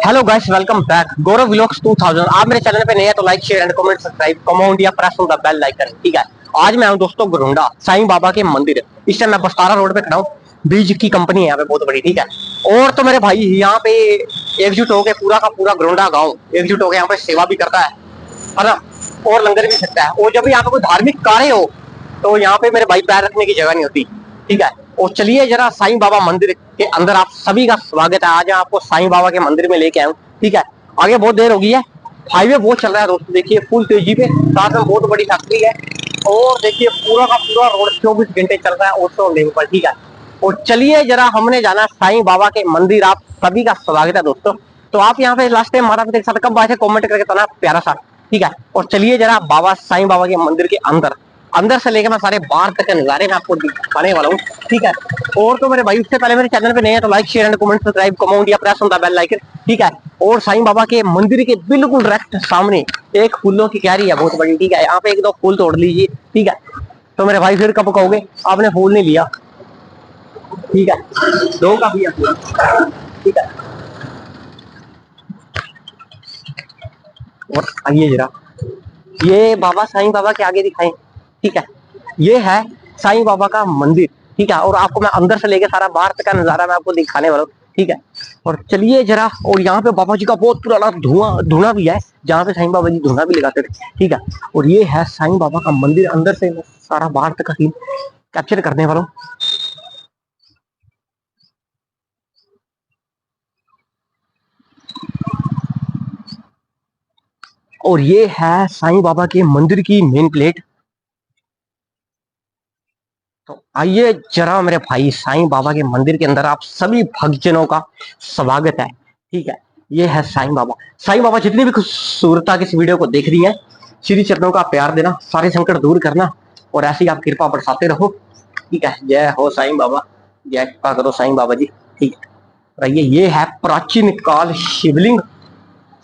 Hello guys, welcome back Gaurav vlogs 2000। आप मेरे channel पे नए हैं तो like share and comment subscribe comment या press on the bell icon. ठीक है, आज मैं हूं दोस्तों घुरुंडा साईं बाबा के मंदिर। इस टाइम मैं बस्तारा रोड पे खड़ा हूं। बीज की कंपनी है यहाँ पे बहुत बड़ी। ठीक है, और तो मेरे भाई यहाँ पे एकजुट होकर पूरा का पूरा घुरुंडा गाँव एकजुट होकर यहाँ पे सेवा भी करता है ना, और लंगर भी सकता है। और जब भी यहाँ पे कोई धार्मिक कार्य हो तो यहाँ पे मेरे भाई पैर रखने की जगह नहीं होती। ठीक है, और चलिए जरा साईं बाबा मंदिर के अंदर आप सभी का स्वागत है। आज मैं आपको साईं बाबा के मंदिर में लेके आऊँ। ठीक है, आगे बहुत देर हो गई है, हाईवे बहुत चल रहा है दोस्तों। देखिए फुल तेजी पे, साथ में बहुत बड़ी फैक्ट्री है। और देखिए पूरा का पूरा रोड 24 घंटे चल रहा है ऑटो लेवल पर। ठीक है, और चलिए जरा हमने जाना साईं बाबा के मंदिर। आप सभी का स्वागत है दोस्तों। तो आप यहाँ पे लास्ट टाइम माता पिता के साथ कब आए थे कॉमेंट करके बताना प्यारा सा। ठीक है, और चलिए जरा बाबा साईं बाबा के मंदिर के अंदर अंदर से लेकर मैं सारे बाहर तक के नजारे में आपको दिखाने वाला हूँ। ठीक है, और तो मेरे भाई उससे पहले मेरे चैनल पे नए हैं तो like share and comment subscribe comment या press on the bell icon. ठीक है, और साईं बाबा के मंदिर के बिल्कुल डायरेक्ट सामने एक फूलों की क्यारी है बहुत बड़ी। ठीक है, यहाँ पे एक दो फूल तोड़ लीजिए। ठीक है, तो मेरे भाई फिर कब कहोगे आपने फूल नहीं लिया। ठीक है, दो का भी है फूल। ठीक है, और आइए जरा ये बाबा साईं बाबा के आगे दिखाएं। ठीक है, ये है साईं बाबा का मंदिर। ठीक है, और आपको मैं अंदर से लेके सारा बाहर तक का नजारा मैं आपको दिखाने वाला हूँ। ठीक है, और चलिए जरा, और यहाँ पे बाबा जी का बहुत पुराना धुआं धुना भी है जहाँ पे साईं बाबा जी धुना भी लगाते थे। ठीक है, और ये है साईं बाबा का मंदिर। अंदर से मैं सारा बाहर तक का सीन कैप्चर करने वाला हूँ। और ये है साईं बाबा के मंदिर की मेन प्लेट। तो आइए जरा मेरे भाई साईं बाबा के मंदिर के अंदर आप सभी भक्तजनों का स्वागत है। ठीक है, ये है साईं बाबा। साईं बाबा जितनी भी खूबसूरता की इस वीडियो को देख रही है, श्री चरणों का प्यार देना, सारे संकट दूर करना, और ऐसी आप कृपा बरसाते रहो। ठीक है, जय हो साईं बाबा, जय कृपा करो साईं बाबा जी। ठीक है, और ये है प्राचीन काल शिवलिंग,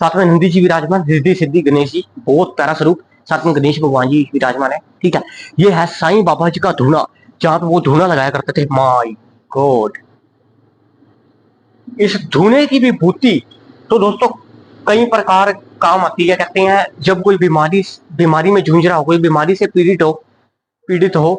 साथ में नंदी जी विराजमान, रिद्धि सिद्धि गणेश जी, बहुत प्यारा स्वरूप, साथ में गणेश भगवान जी विराजमान है। ठीक है, ये है साईं बाबा जी का धूना, जहां पे वो धूना लगाया करते थे। माय गॉड, इस धूने की विभूति तो दोस्तों कई प्रकार काम आती है। कहते हैं जब कोई बीमारी बीमारी में जूझ रहा हो, कोई बीमारी से पीड़ित हो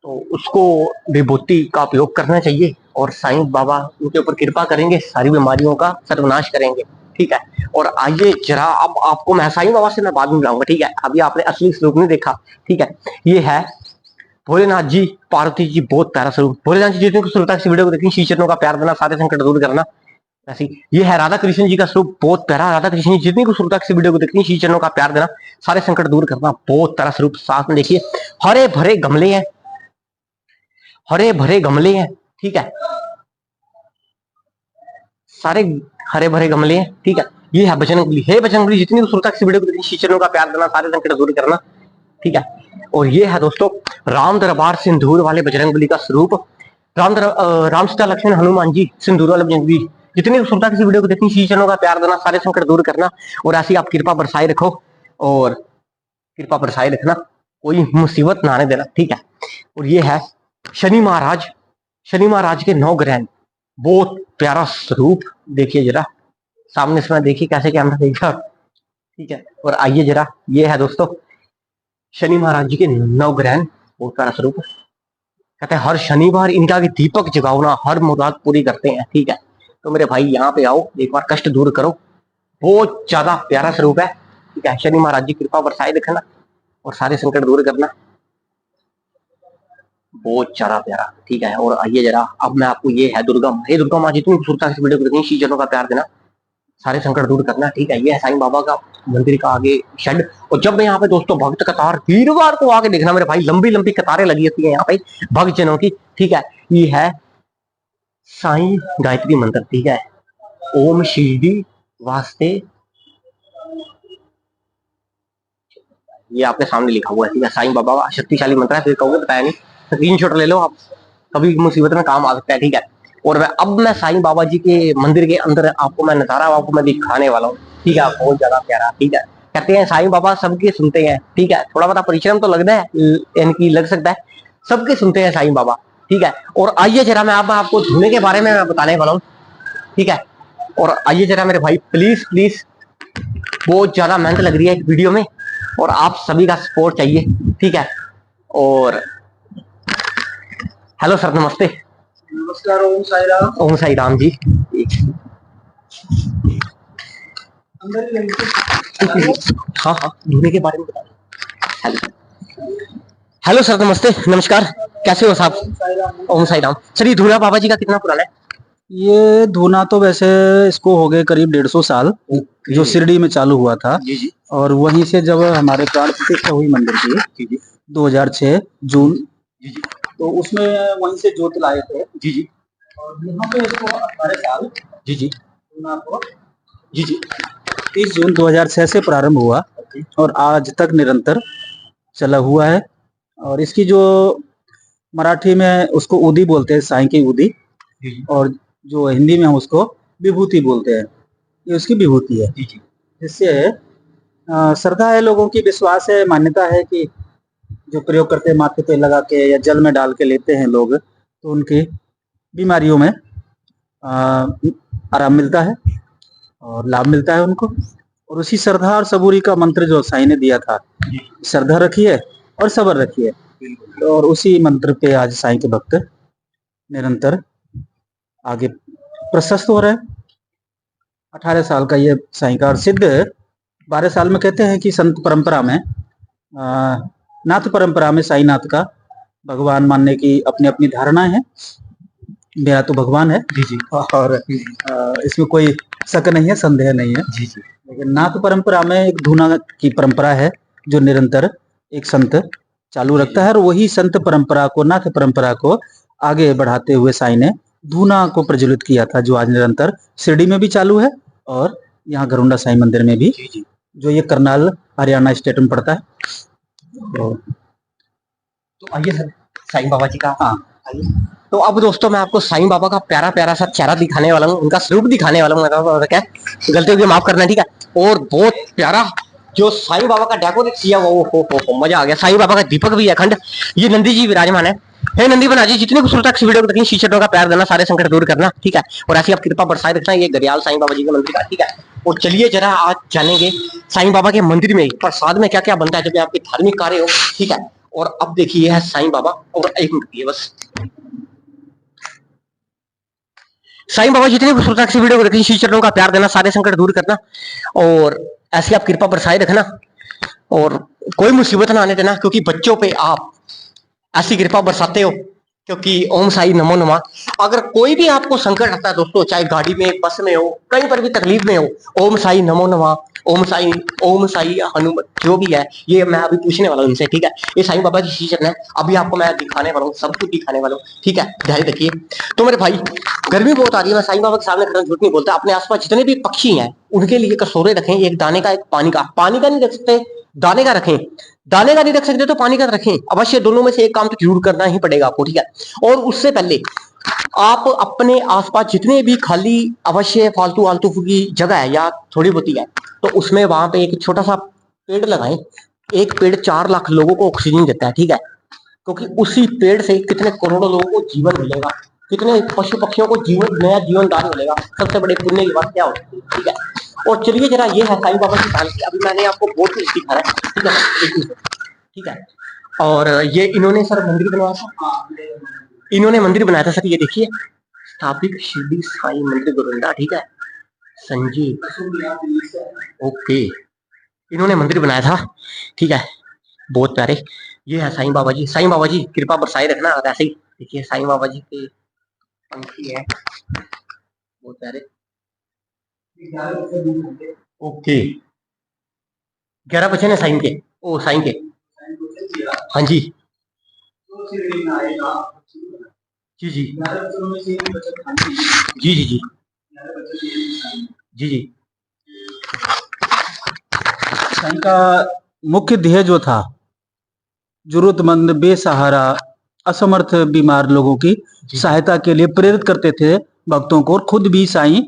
तो उसको विभूति का उपयोग करना चाहिए, और साईं बाबा उनके ऊपर कृपा करेंगे, सारी बीमारियों का सर्वनाश करेंगे। ठीक है, और आइए जरा अब आपको मैं साईं बाबा से मैं बाद में मिलाऊंगा। ठीक है, अभी आपने असली स्वरूप नहीं देखा। ठीक है, ये है भोलेनाथ जी पार्वती जी, बहुत प्यारा स्वरूप। भोलेनाथ जी जितनी खूबसूरता से वीडियो को देखनी, श्री चरणों का प्यार देना, सारे संकट दूर करना। ऐसी ये है राधा कृष्ण जी का स्वरूप, बहुत प्यारा। राधा कृष्ण जी जितनी खूबसूरता से वीडियो को देखनी, श्री चरणों का प्यार देना, सारे संकट दूर करना, बहुत प्यारा स्वरूप। साथ में देखिए हरे भरे गमले हैं, हरे भरे गमले हैं। ठीक है, सारे हरे भरे गमले हैं। ठीक है, ये है बजरंगबली। हे बजरंगबली जितनी खूबसूरत से वीडियो को देखनी, श्री चरणों का प्यार देना, सारे संकट दूर करना। ठीक है, और ये है दोस्तों राम दरबार सिंदूर वाले बजरंगबली का स्वरूप। राम सीता लक्ष्मण हनुमान जी सिंदूर वाले बजरंगबली, जितनी खूबसूरत से वीडियो को देखनी, श्री चरणों का प्यार देना, सारे संकट दूर करना, और ऐसी आप कृपा बरसाए रखो, और कृपा बरसाए रखना, कोई मुसीबत ना आने देना। ठीक है, और ये है शनि महाराज, शनि महाराज के 9 ग्रह, बहुत प्यारा स्वरूप। देखिए जरा सामने से मैं, देखिए कैसे कैमरा देखा। ठीक है, और आइए जरा, ये है दोस्तों शनि महाराज जी के 9 ग्रह, बहुत प्यारा स्वरूप। कहते हैं हर शनिवार इनका भी दीपक जगाओना हर मुराद पूरी करते हैं। ठीक है, तो मेरे भाई यहाँ पे आओ, एक बार कष्ट दूर करो, बहुत ज्यादा प्यारा स्वरूप है। ठीक है, शनि महाराज जी कृपा बरसाए दिखना और सारे संकट दूर करना, बहुत ज्यादा प्यारा। ठीक है, और आइए जरा अब मैं आपको, ये है दुर्गा माँ। हे दुर्गा माँ जितनी खूबसूरत वीडियो को देखनी, श्री जनों का प्यार देना, सारे संकट दूर करना। ठीक है, ये है साईं बाबा का मंदिर का आगे शेड। और जब मैं यहाँ पे दोस्तों भक्त कतार वीरवार को आके देखना मेरे भाई, लंबी लंबी कतारें लगी होती है यहाँ पे भक्त जनों की। ठीक है, ये है साईं गायत्री मंत्र। ठीक है, ओम शिरडी वास्ते, ये आपके सामने लिखा हुआ है। ठीक है, साईं बाबा का शक्तिशाली मंत्र है, फिर कहोगे बताया नहीं, स्क्रीनशॉट ले लो आप, कभी मुसीबत में काम आ सकता है। ठीक है, और मैं साईं बाबा जी के मंदिर के अंदर आपको मैं नजारा आपको मैं दिखाने वाला हूँ। ठीक है, बहुत ज्यादा प्यारा। ठीक है, कहते हैं साईं बाबा सबके सुनते हैं। ठीक है, थोड़ा बड़ा परिश्रम तो लगता है, इनकी लग सकता है, सबके सुनते हैं साईं बाबा। ठीक है, और आइए जरा मैं आपको धुने के बारे में मैं बताने वाला हूँ। ठीक है, और आइए जरा मेरे भाई, प्लीज प्लीज, बहुत ज्यादा मेहनत लग रही है एक वीडियो में और आप सभी का सपोर्ट चाहिए, ठीक है। और हेलो सर, नमस्ते। नमस्कार। ओम साई राम। ओम साई राम जी। हाँ हाँ, धोने के बारे में बता। हेलो हेलो सर, नमस्ते, नमस्कार, कैसे हो साहब? ओम साई राम। सर, ये धूना बाबा जी का कितना पुराना है? ये धूना तो वैसे इसको हो गए करीब 150 साल, जो शिरडी में चालू हुआ था। जी जी और वहीं से जब हमारे प्राण प्रतिष्ठा हुई मंदिर की, जी जी 2006 जून, जी जी तो उसमें वहीं से जोत लाए थे। जी जी और यहाँ पे इसको 18 साल जी जी धूना को जी जी 30 जून 2006 से प्रारंभ हुआ और आज तक निरंतर चला हुआ है। और इसकी जो मराठी में उसको उदी बोलते हैं, साईं की उदी, जी और जो हिंदी में हम उसको विभूति बोलते हैं। ये उसकी विभूति है। जी जी जिससे श्रद्धा है, लोगों की विश्वास है, मान्यता है कि जो प्रयोग करते हैं माथे पे लगा के या जल में डाल के लेते हैं लोग, तो उनकी बीमारियों में आराम मिलता है और लाभ मिलता है उनको। और उसी श्रद्धा और सबूरी का मंत्र जो साईं ने दिया था, श्रद्धा रखिए और सबर रखिए, और उसी मंत्र पे आज साईं के भक्त निरंतर आगे प्रशस्त हो रहे हैं। 18 साल का ये साईं का, और सिद्ध 12 साल में। कहते हैं कि संत परंपरा में, नाथ परंपरा में साईं नाथ का भगवान मानने की अपनी अपनी धारणाएं हैं। मेरा तो भगवान है जी जी और इसमें कोई शक नहीं है, संदेह नहीं है। जी जी लेकिन नाथ परंपरा में एक धूना की परंपरा है जो निरंतर एक संत चालू रखता है, और वही संत परंपरा को, नाथ परंपरा को आगे बढ़ाते हुए साईं ने धूना को प्रज्वलित किया था, जो आज निरंतर शिरडी में भी चालू है और यहाँ गरुड़ा साईं मंदिर में भी, जो ये करनाल हरियाणा स्टेट में पड़ता है। तो आइए सर, साईं बाबा जी का, हाँ आइए। तो अब दोस्तों, मैं आपको साईं बाबा का प्यारा प्यारा सा चेहरा दिखाने वाला हूँ, उनका स्वरूप दिखाने वाला हूँ। क्या गलती होगी माफ करना, ठीक है। और बहुत प्यारा जो साईं बाबा का डेकोरेट किया हुआ, हो मजा आ गया। साईं बाबा का दीपक भी है अखंड। ये नंदी जी विराजमान है। हे नंदी बना जी, जितनी खूबसूरत वीडियो को देखिए, शीशे का प्यार देना, सारे संकट दूर करना, ठीक है। और ऐसी आप कृपा बरसाए रखना। ये गरियाल साईं बाबा जी के मंदिर का, ठीक है। और चलिए जरा आज जानेंगे साईं बाबा के मंदिर में प्रसाद में क्या क्या बनता है जब आपके धार्मिक कार्य हो, ठीक है। और अब देखिए है साईं बाबा, और एक मिनट बस, साईं बाबा जितने खूबसूरत से वीडियो को देखिए, श्री चरणों का प्यार देना, सारे संकट दूर करना, और ऐसी आप कृपा बरसाए रखना, और कोई मुसीबत ना आने देना, क्योंकि बच्चों पे आप ऐसी कृपा बरसाते हो। क्योंकि ओम साई नमो नमः, अगर कोई भी आपको संकट आता है दोस्तों, चाहे गाड़ी में, बस में हो, कहीं पर भी तकलीफ में हो, ओम साई नमो नमः, ओम साई हनुमत, जो भी है, ये मैं अभी पूछने वाला हूँ इनसे, ठीक है। ये साईं बाबा की शीश है, अभी आपको मैं दिखाने वाला हूँ, सब कुछ दिखाने वाला हूँ, ठीक है। ध्यान रखिए। तो मेरे भाई, गर्मी बहुत आ रही है, मैं साईं बाबा के सामने खड़ा झूठ नहीं बोलता। अपने आसपास जितने भी पक्षी हैं उनके लिए कसोरे रखें, एक दाने का, एक पानी का। पानी का नहीं रख सकते, दाने का रखें। दाने का नहीं रख सकते तो पानी का रखें, अवश्य दोनों में से एक काम तो जरूर करना ही पड़ेगा आपको, ठीक है। और उससे पहले आप अपने आसपास जितने भी खाली अवश्य फालतू आलतू की जगह है या थोड़ी बहुत है, तो उसमें वहां पे एक छोटा सा पेड़ लगाएं। एक पेड़ 4 लाख लोगों को ऑक्सीजन देता है, ठीक है। क्योंकि उसी पेड़ से कितने करोड़ों लोगों को जीवन मिलेगा, कितने पशु पक्षियों को जीवन, नया जीवन दान मिलेगा। सबसे बड़े पुण्य की बात क्या होती है, ठीक है। और चलिए जरा, ये है साईं बाबा की कहानी। अभी मैंने आपको बहुत कुछ दिखा है, ठीक है, ठीक है। और ये इन्होंने सर मंदिर बनवाया था, इन्होंने मंदिर बनाया था सर, ये देखिए, स्थापित शिरडी साई मंदिर गोविंदा, ठीक है, संजीव, ओके। इन्होंने मंदिर बनाया था, ठीक है, बहुत प्यारे। ये है साईं बाबा जी। साईं बाबा जी कृपा बरसाए रखना। और ऐसे ही देखिए साईं बाबा जी के पंखी है, बहुत प्यारे, ओके। 11 बच्चे ने साईं के, ओ साईं के, हाँ जी जी जी जी जी जी जी जी। साईं का मुख्य ध्येय जो था, जरूरतमंद, बेसहारा, असमर्थ बीमार लोगों की सहायता के लिए प्रेरित करते थे भक्तों को। और खुद भी साईं,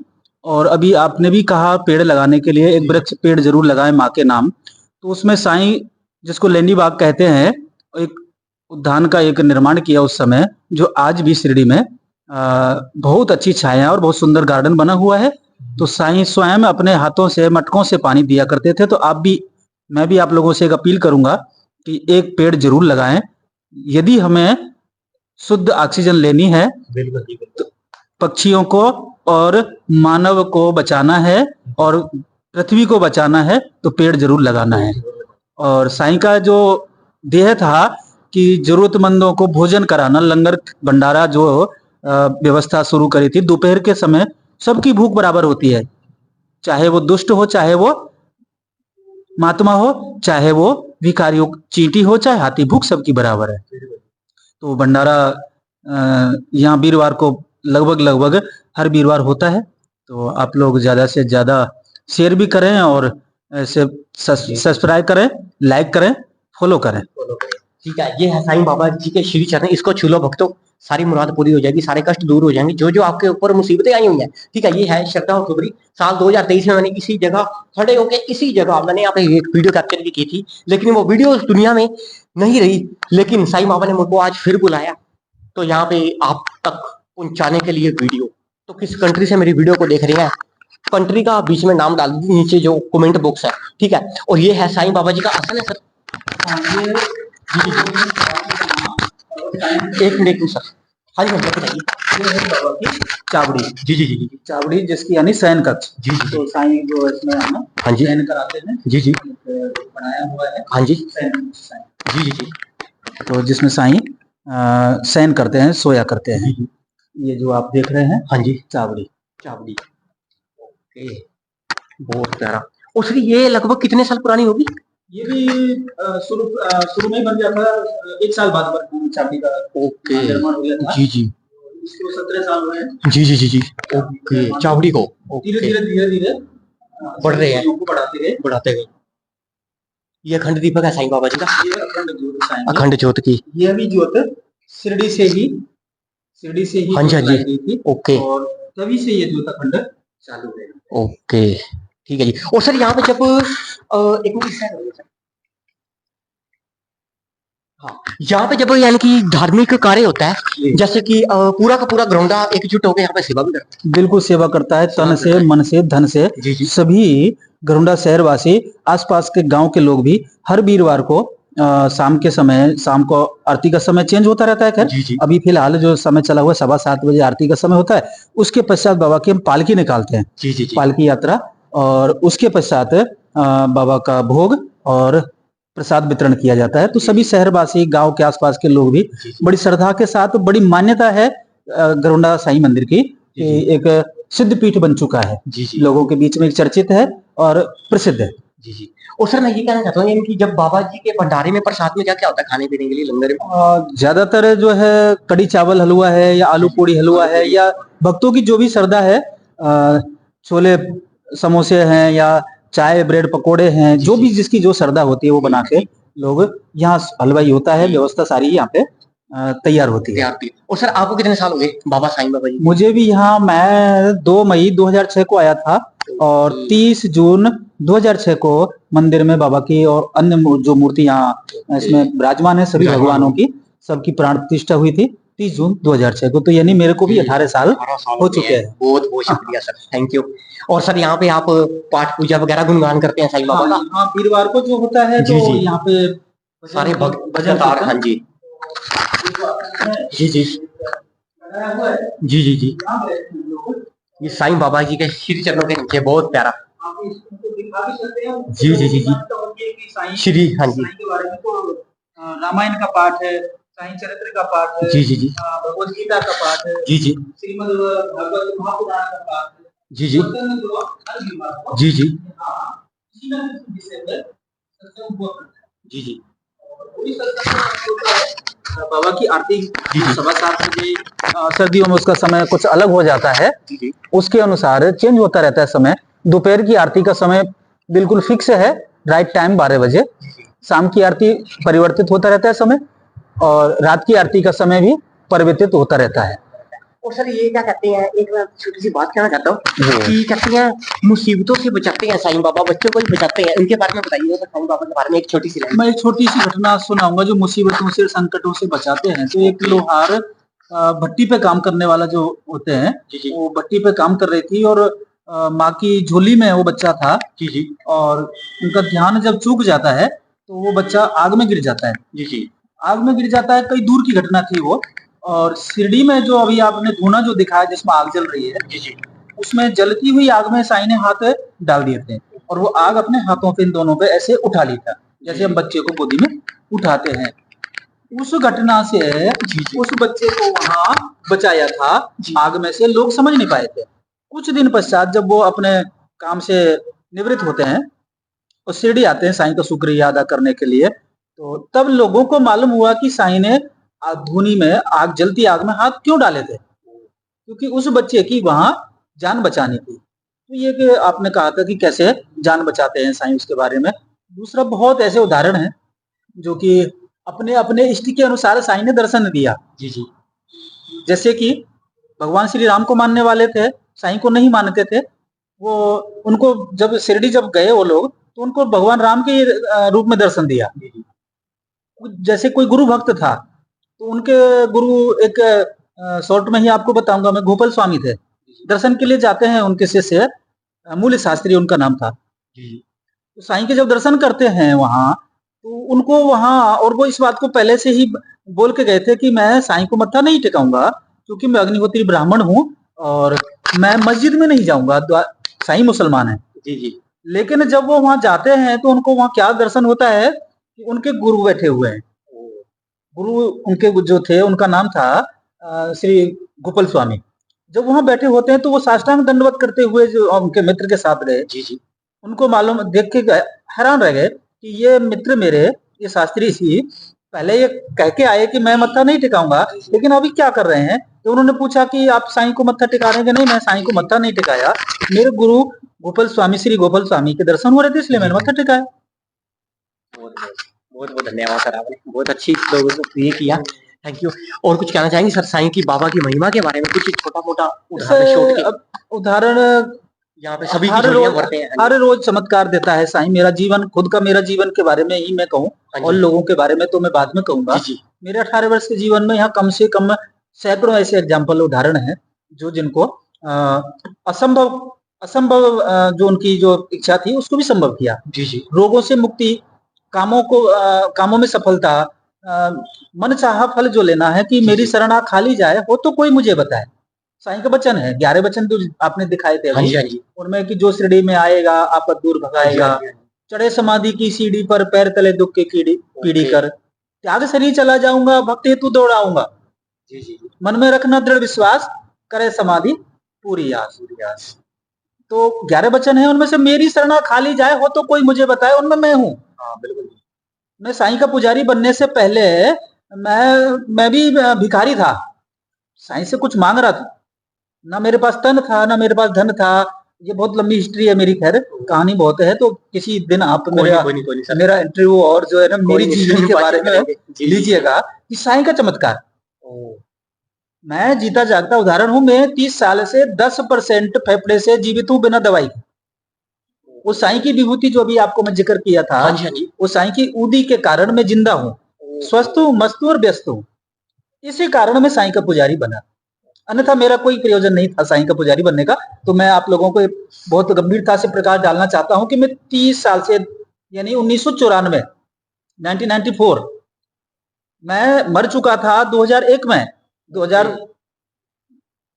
और अभी आपने भी कहा पेड़ लगाने के लिए, एक वृक्ष पेड़ जरूर लगाएं माँ के नाम, तो उसमें साईं, जिसको लेंडी बाग कहते हैं, एक उद्यान का एक निर्माण किया उस समय, जो आज भी शिरडी में बहुत अच्छी छाया और बहुत सुंदर गार्डन बना हुआ है। तो साईं स्वयं अपने हाथों से मटकों से पानी दिया करते थे। तो आप भी, मैं भी आप लोगों से एक अपील करूंगा कि एक पेड़ जरूर लगाएं। यदि हमें शुद्ध ऑक्सीजन लेनी है, तो पक्षियों को और मानव को बचाना है और पृथ्वी को बचाना है, तो पेड़ जरूर लगाना है। और साईं का जो ध्येय था कि जरूरतमंदों को भोजन कराना, लंगर भंडारा जो व्यवस्था शुरू करी थी। दोपहर के समय सबकी भूख बराबर होती है, चाहे वो दुष्ट हो, चाहे वो महात्मा हो, चाहे वो भिखारियों चींटी हो, चाहे हाथी, भूख सबकी बराबर है। तो भंडारा यहाँ वीरवार को लगभग हर वीरवार होता है। तो आप लोग ज्यादा से ज्यादा शेयर भी करें और ऐसे सब्सक्राइब करें, लाइक करें, फॉलो करें। ठीक है, ये है साईं बाबा जी के श्री चरण, इसको छू लो भक्तों, सारी मुराद पूरी हो जाएगी, सारे कष्ट दूर हो जाएंगे, जो जो आपके ऊपर मुसीबतें आई हुई हैं। ठीक है, ये है श्रद्धा और खुबरी। साल 2023 में मैंने इसी जगह खड़े होकर, इसी जगह मैंने यहाँ पे एक वीडियो कैप्चर भी की थी, लेकिन वो वीडियो उस दुनिया में नहीं रही। लेकिन साईं बाबा ने मुझको आज फिर बुलाया, तो यहाँ पे आप तक पहुंचाने के लिए वीडियो। तो किस कंट्री से मेरी वीडियो को देख रहे हैं, कंट्री का बीच में नाम डाल दीजिए नीचे जो कमेंट बॉक्स है। ठीक है, और ये है साईं बाबा जी का आसन है सर। एक मिनट सर, हाँ जी बताइए। ये है बाबा की चावड़ी। जी चावड़ी जिसकी यानी शयन कक्ष। जी तो साईं जो इसमें है ना, हाँ जी शयन कराते हैं। जी बनाया हुआ है। हाँ जी शयन कक्ष। जी तो जिसमें साईं शयन करते हैं, सोया करते हैं। ये जो आप देख रहे हैं, हाँ जी चावड़ी। ओके, बहुत प्यारा। और सर ये लगभग कितने साल पुरानी होगी? ये भी शुरू में ही बन गया था, 1 साल बाद चावड़ी का निर्माण हो गया था। जी इसको 17 साल हुए हैं। जी ओके, चावड़ी को धीरे धीरे बढ़ रहे हैं, बढ़ाते गए। ये अखंड दीपक है साईं बाबा जी का, ये अखंड ज्योत की। ये भी ज्योत शिरडी से ही हाँ जी गई थी। ओके, और तभी से ये ज्योत अखंड चालू है। ओके ठीक है जी। और सर यहाँ पे जब एक मिनट, हाँ, यहाँ पे जब यानी कि धार्मिक कार्य होता है, जैसे कि पूरा का पूरा ग्राउंडा एकजुट होकर यहाँ पे सेवा भी करता है। बिल्कुल सेवा करता है, तन से, मन से, धन से। सभी गरुड़ा शहरवासी, आसपास के गांव के लोग भी हर वीरवार को शाम के समय, शाम को आरती का समय चेंज होता रहता है। खैर अभी फिलहाल जो समय चला हुआ है 7:15 बजे आरती का समय होता है। उसके पश्चात बाबा की हम पालकी निकालते हैं, पालकी यात्रा, और उसके पश्चात बाबा का भोग और प्रसाद वितरण किया जाता है। तो सभी शहरवासी, गांव के आसपास के लोग भी बड़ी श्रद्धा के साथ, बड़ी मान्यता है गरुड़ा साईं मंदिर की, एक सिद्ध पीठ बन चुका है, लोगों के बीच में चर्चित है और प्रसिद्ध है। और सर मैं ये कहना चाहता हूँ कि जब बाबा जी के भंडारे में प्रसाद में क्या क्या होता है खाने पीने के लिए लंगर में? ज्यादातर जो है कड़ी चावल हलवा है, या आलू पूड़ी हलवा है, या भक्तों की जो भी श्रद्धा है, छोले समोसे हैं, या चाय ब्रेड पकोड़े हैं, जो भी जिसकी जो श्रद्धा होती है वो बना के लोग, यहाँ हलवाई होता है, व्यवस्था सारी यहाँ पे तैयार होती है। और सर आपको कितने साल हो गए बाबा साईं बाबा जी? मुझे भी यहाँ, मैं 2 मई 2006 को आया था, और 30 जून 2006 को मंदिर में बाबा की और अन्य जो मूर्ति यहाँ इसमें विराजमान है, सभी भगवानों की, सबकी प्राण प्रतिष्ठा हुई थी 30 जून 2006 को। तो यानी मेरे को भी 18 साल हो चुके हैं। बहुत बहुत शुक्रिया सर, थैंक यू। और सर यहाँ पे आप पाठ पूजा वगैरह गुणगान करते हैं साईं बाबा का? हाँ, वीरवार को जो होता है, तो यहाँ पे सारे भजन। हाँ जी जी ये साईं बाबा जी के श्री चरणों के नीचे, बहुत प्यारा। जी श्री, हाँ जी, रामायण का पाठ है, साईं चरित्र का पाठ है, जी भगवद गीता का पाठ है, श्रीमद् भागवत महापुराण का पाठ है, जी बाबा की आरती 7:15 बजे, सर्दियों में उसका समय कुछ अलग हो जाता है, उसके अनुसार चेंज होता रहता है समय। दोपहर की आरती का समय बिल्कुल फिक्स है, राइट टाइम 12 बजे। शाम की आरती परिवर्तित होता रहता है समय, और रात की आरती का समय भी परिवर्तित होता रहता है। और सर ये क्या कहते हैं, एक मैं छोटी सी बात कहना चाहता हूँ कि कहते हैं मुसीबतों से बचाते हैं साईं बाबा, बच्चों को भी बचाते हैं, उनके बारे में बताइए साईं बाबा के बारे में एक छोटी सी। मैं एक छोटी सी घटना सुनाऊंगा जो मुसीबतों से, संकटों से बचाते हैं। तो एक लोहार भट्टी पे काम करने वाला जो होते हैं, वो भट्टी पे काम कर रही थी, और माँ की झोली में वो बच्चा था जी जी और उनका ध्यान जब चूक जाता है तो वो बच्चा आग में गिर जाता है। जी जी आग में गिर जाता है, कई दूर की घटना थी वो। और शिरडी में जो अभी आपने धूना जो दिखाया जिसमें आग जल रही है, जी जी उसमें जलती हुई आग में साईं ने हाथ डाल दिए थे और वो आग अपने हाथों पे इन दोनों पे ऐसे उठा ली था, जैसे हम बच्चे को गोदी में उठाते हैं। उस घटना से उस बच्चे को वहां बचाया था आग में से, लोग समझ नहीं पाए थे। कुछ दिन पश्चात जब वो अपने काम से निवृत्त होते हैं और शिरडी आते हैं साईं का शुक्रिया अदा करने के लिए, तो तब लोगों को मालूम हुआ कि साईं ने धूनी में आग, जलती आग में हाथ क्यों डाले थे, क्योंकि उस बच्चे की वहां जान बचानी थी। तो ये कि आपने कहा था कि कैसे जान बचाते हैं साईं, उसके बारे में। दूसरा, बहुत ऐसे उदाहरण हैं जो कि अपने अपने इष्ट के अनुसार साईं ने दर्शन दिया। जी जी जैसे कि भगवान श्री राम को मानने वाले थे, साईं को नहीं मानते थे। वो उनको जब शिरडी जब गए वो लोग, तो उनको भगवान राम के रूप में दर्शन दिया। जैसे कोई गुरु भक्त था, तो उनके गुरु एक शॉर्ट में ही आपको बताऊंगा मैं, गोपाल स्वामी थे। दर्शन के लिए जाते हैं उनके शिष्य, मूल्य शास्त्री उनका नाम था। तो साईं के जब दर्शन करते हैं वहां, तो उनको वहां, और वो इस बात को पहले से ही बोल के गए थे कि मैं साईं को मत्था नहीं टिकाऊंगा, क्योंकि मैं अग्निहोत्री ब्राह्मण हूँ और मैं मस्जिद में नहीं जाऊंगा, साईं मुसलमान है। जी जी लेकिन जब वो वहां जाते हैं तो उनको वहां क्या दर्शन होता है कि उनके गुरु बैठे हुए हैं। गुरु उनके जो थे उनका नाम था श्री गोपाल स्वामी। जब वहां बैठे होते हैं तो वो साष्टांग दंडवत करते हुए जो उनके मित्र के साथ गए, जी जी उनको मालूम देख के हैरान रह गए कि ये मित्र मेरे, ये शास्त्री जी पहले ये कह के आए कि मैं मत्था नहीं टिकाऊंगा, लेकिन अभी क्या कर रहे हैं। तो उन्होंने पूछा कि आप साईं को मत्था टिका रहे हैं कि नहीं, मैं साईं को मत्था नहीं टिकाया, मेरे गुरु गोपाल स्वामी, श्री गोपाल स्वामी के दर्शन हो रहे थे इसलिए मैंने मत्था टिकाया। बहुत बहुत बहुत धन्यवाद सर, आपने बहुत अच्छी लोगों को ये किया। Thank you. और कुछ कहना चाहेंगे सर साईं की बाबा की महिमा के बारे में, कुछ छोटा मोटा उदाहरण शॉर्ट के? उदाहरण यहाँ पे सभी की झोलियां भरते हैं। हर रोज चमत्कार देता है साईं। मेरा जीवन, खुद का मेरा जीवन के बारे में ही मैं कहूँ, और लोगों के बारे में तो मैं बाद में कहूंगा। मेरे 18 वर्ष के जीवन में यहाँ कम से कम सैकड़ों ऐसे एग्जाम्पल, उदाहरण हैं जो जिनको असंभव असंभव जो उनकी जो इच्छा थी उसको भी संभव किया। जी जी रोगों से मुक्ति, कामों में सफलता, मन चाहा फल जो लेना है, कि मेरी शरणा खाली जाए हो तो कोई मुझे बताए। साईं का वचन है, 11 वचन तो आपने दिखाए थे अभी, उनमें कि जो शिरडी में आएगा आपद दूर भगाएगा, चढ़े समाधि की सीढ़ी पर पैर तले दुख के पीढ़ी कर, त्याग शरीर चला जाऊंगा भक्ति हेतु दौड़ाऊंगा, मन में रखना दृढ़ विश्वास, करे समाधि पूरी आस। तो 11 वचन है, उनमें से मेरी शरणा खाली जाए हो तो कोई मुझे बताए, उनमें मैं हूँ। बिल्कुल। मैं साईं का पुजारी बनने से पहले मैं भी भिखारी था, साईं से कुछ मांग रहा था, ना मेरे पास तन था ना मेरे पास धन था। ये बहुत लंबी हिस्ट्री है मेरी, खैर कहानी बहुत है, तो किसी दिन आप मेरा इंटरव्यू और जो है ना मेरी जीवनी के बारे में लीजिएगा कि साईं का चमत्कार। मैं जीता जागता उदाहरण हूं। मैं 30 साल से 10% फेफड़े से जीवित हूं बिना दवाई के। वो साईं की विभूति जो अभी आपको मैं जिक्र किया था, वो साईं की उदी के कारण मैं जिंदा हूँ, स्वस्थ हूँ, मस्त हूँ और व्यस्त हूँ। इसी कारण मैं साईं का पुजारी बना, अन्यथा मेरा कोई प्रयोजन नहीं था साईं का पुजारी बनने का। तो मैं आप लोगों को बहुत गंभीरता से प्रकाश डालना चाहता हूं कि मैं 30 साल से, यानी 1994 1994 मैं मर चुका था 2001 में,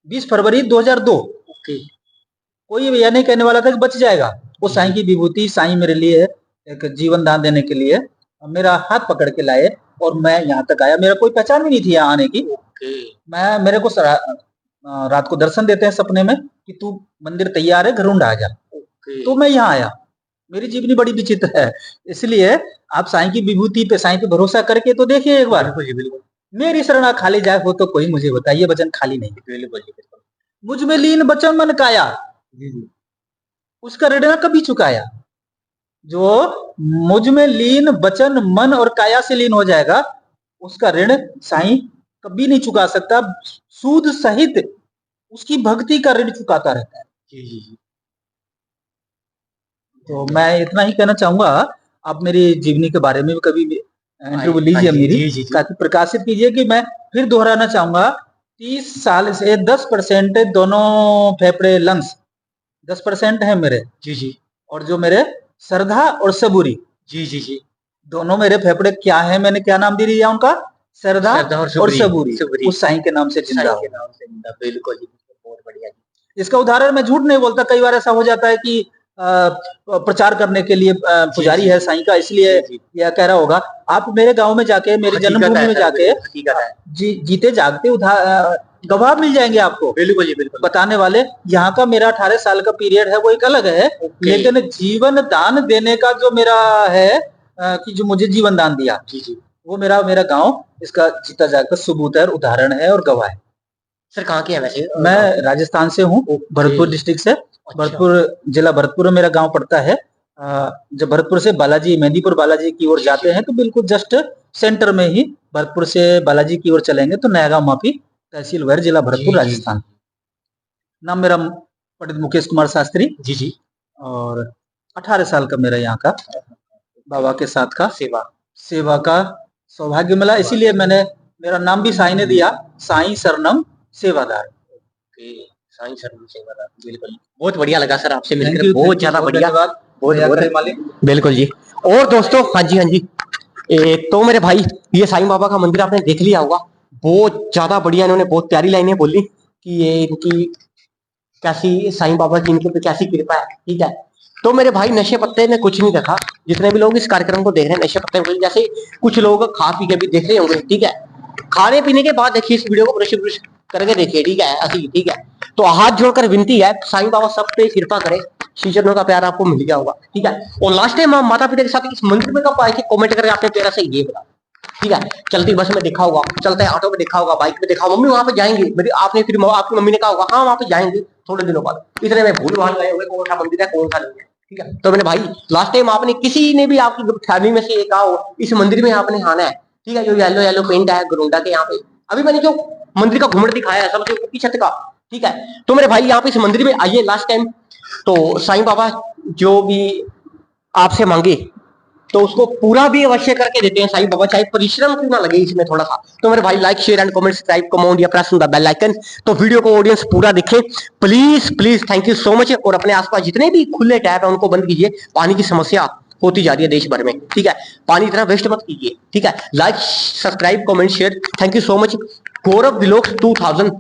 20 फरवरी 2002। कोई यह नहीं कहने वाला था कि बच जाएगा। वो साईं की विभूति, साईं मेरे लिए एक जीवन दान देने के लिए मेरा हाथ पकड़ के लाए और मैं यहाँ तक आया। मेरा कोई पहचान भी नहीं थी यहाँ आने की। मेरे को रात को दर्शन देते हैं सपने में कि तू मंदिर तैयार है, घरुंड आ जा। तो मैं यहाँ आया। मेरी जीवनी बड़ी विचित्र है, इसलिए आप साईं की विभूति पे, साईं पे भरोसा करके तो देखिए एक बार। मेरी शरणा खाली जाए हो तो कोई मुझे बताइए, वचन खाली नहीं। मुझ में लीन बचन मन काया, उसका ऋण न कभी चुकाया। जो मुझ में लीन बचन मन और काया से लीन हो जाएगा, उसका ऋण साईं कभी नहीं चुका सकता। सूद सहित उसकी भक्ति का ऋण चुकाता रहता है। तो मैं इतना ही कहना चाहूंगा। आप मेरी जीवनी के बारे में भी कभी इंटरव्यू लीजिए मेरी, ताकि प्रकाशित कीजिए कि मैं फिर दोहराना चाहूंगा। 30 साल से 10% दोनों फेफड़े, लंग्स 10% है मेरे, जी जी और जो मेरे श्रद्धा और सबूरी, जी जी जी दोनों मेरे फेफड़े क्या है, मैंने क्या नाम दे दिया उनका, श्रद्धा श्रद्धा और और सबूरी सबूरी, उस साईं के नाम से जिंदा साईं हूं। के नाम से जिंदा, बिल्कुल जी, बहुत बढ़िया जी। इसका उदाहरण मैं झूठ नहीं बोलता, कई बार ऐसा हो जाता है कि प्रचार करने के लिए जी पुजारी जी है साईं का, इसलिए जी जी यह कह रहा होगा। आप मेरे गांव में जाके, मेरी हकीकत जन्मभूमि है में सर, जाके बिल्कुल हकीकत है। जी जीते जागते गवाह मिल जाएंगे आपको, बिल्कुल जी बिल्कुल। बताने वाले। यहाँ का मेरा 18 साल का पीरियड है वो एक अलग है, ओके। लेकिन जीवन दान देने का जो मेरा है, कि जो मुझे जीवन दान दिया, जी जी वो मेरा मेरा गांव इसका जीता जागता सबूत है और उदाहरण है और गवाह है। सर कहाँ के हैं वैसे मैं गाँव के? राजस्थान से हूँ, ओके। भरतपुर डिस्ट्रिक्ट से। अच्छा। भरतपुर जिला, भरतपुर में मेरा गांव पड़ता है। जब भरतपुर से बालाजी, मेहंदीपुर बालाजी की ओर जी जाते जी हैं तो बिल्कुल जस्ट सेंटर में ही, भरतपुर से बालाजी की ओर चलेंगे तो नया गांव माफी, तहसील वैर, जिला जी भरतपुर, जी राजस्थान। नाम मेरा पंडित मुकेश कुमार शास्त्री, जी जी और 18 साल का मेरा यहाँ का बाबा के साथ का सेवा। सेवा का सौभाग्य मिला, इसीलिए मैंने, मेरा नाम भी साईं ने दिया, साईं सरनम सेवादार। ओके, साईं शरण सेवादार, बिल्कुल। बहुत बढ़िया लगा सर आपसे थैंक मिलकर, यू, बहुत ज्यादा बढ़िया। धन्यवाद। बहुत दया बहुत करे मालिक। बिल्कुल जी। और दोस्तों, हाँ जी हाँ जी, तो मेरे भाई, ये साईं बाबा का मंदिर आपने देख लिया होगा, बहुत ज्यादा बढ़िया। इन्होंने बहुत प्यारी लाइनें बोली कि ये इनकी कैसी, साईं बाबा की इनके पे कैसी कृपा है, ठीक है। तो मेरे भाई, नशे पत्ते में कुछ नहीं देखा। जितने भी लोग इस कार्यक्रम को देख रहे हैं, नशे पत्ते में जैसे कुछ लोग खा पी के भी देख रहे होंगे, ठीक है। खाने पीने के बाद देखिए इस वीडियो को, ब्रश ब्रश करके देखिए, ठीक है, ऐसी, ठीक है। तो हाथ जोड़कर विनती है, साईं बाबा सब पे कृपा करे, श्री चरणों का प्यार आपको मिल गया होगा, ठीक है। और लास्ट टाइम आप माता पिता के साथ इस मंदिर में कब आए थे, कमेंट करके आपने प्यारा से ये बता, ठीक है। चलती बस में देखा होगा, चलते ऑटो में देखा होगा, बाइक में देखा होगा, मम्मी वहां पे जाएंगे मेरी, आपने फिर आपकी मम्मी ने कहा होगा हाँ वहां पे जाएंगे थोड़े दिनों बाद। इतने में भूल भाल गए होंगे कौन सा मंदिर है कौन सा नहीं है, ठीक है। तो मैंने भाई, लास्ट टाइम आपने, किसी ने भी आपकी फैमिली में से ये कहा हो इस मंदिर में आपने आना है, ठीक है, जो येलो येलो पेंट है गरुंडा के यहाँ पे, अभी मैंने जो मंदिर का घुमट दिखाया है सबसे ऊपर की छत का, ठीक है। तो मेरे भाई, यहाँ पे इस मंदिर में आइए लास्ट टाइम, तो साईं बाबा जो भी आपसे मांगे तो उसको पूरा भी अवश्य करके देते हैं साईं बाबा, चाहे परिश्रम क्यों ना लगे इसमें थोड़ा सा। तो मेरे भाई, like share and comment subscribe comment या प्रेस द बेल आइकन। तो वीडियो को ऑडियंस पूरा देखें please please, thank you so much. और अपने आसपास जितने भी खुले टैप है उनको बंद कीजिए, पानी की समस्या होती जा रही है देश भर में, ठीक है। पानी इतना वेस्ट मत कीजिए, ठीक है। Like subscribe comment share, thank you so much. Gaurav vlogs 2000,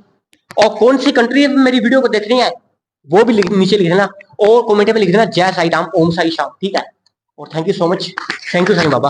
और कौन सी कंट्री में मेरी वीडियो को देखनी है वो भी नीचे लिख देना, और कमेंट में लिख देना जय साई राम ओम साई श्याम, ठीक है। और thank you so much, thank you Sai Baba.